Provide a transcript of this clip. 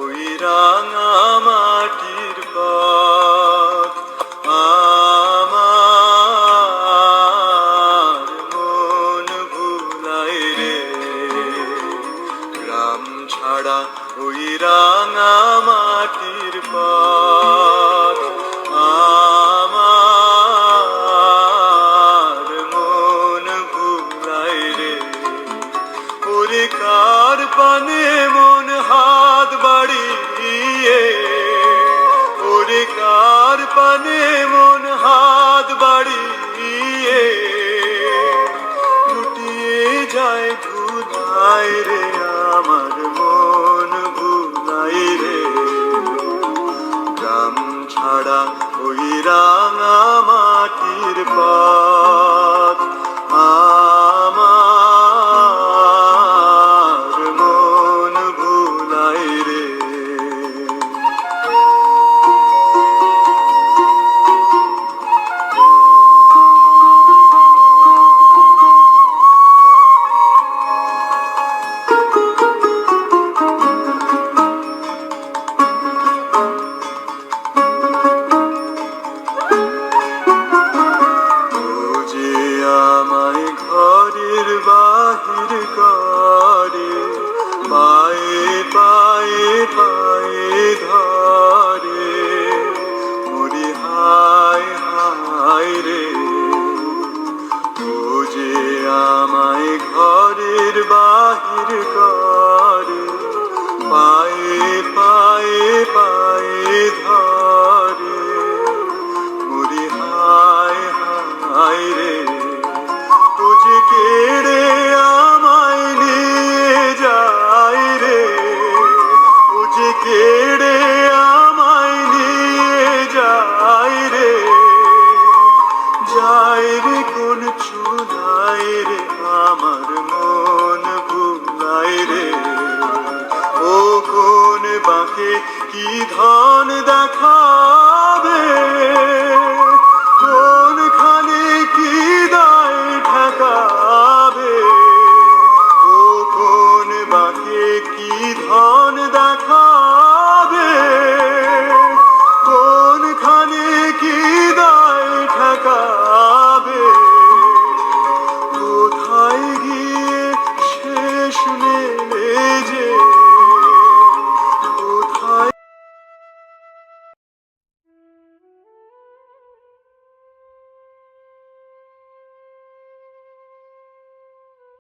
ওই রাঙা মাটির পথ আমার মন ভুলায় রে। গ্রাম ছাড়া ওই রাঙা মাটির পথ আমার মন ভুলায় রে। ওরে কার পানে মন হাত বাড়িয়ে, ওরে কার পানে মন হাত বাড়িয়ে লুটিয়ে যায় ধুলায় রে। আমার মন ভুলাই রে। গ্রাম ছাড়া ওই রাঙা মাটির পথ আমার মন ভুলাই রে। ঘরের বাহির করে পায়ে পায়ে পায়ে ধরে। মরি হায় হায় রে। ও যে আমায় ঘরের বাহির করে পায়ে পায়ে পায়ে ধরে। মরি হায় হায় রে। ও যে কেড়ে আমায় নিয়ে যায় রে। ও যে কেড়ে আমায় নিয়ে যায় রে। যায় রে কোন চুলায় রে। আমার মন ভুলায় রে। ও কোন বাঁকে কি ধন দেখা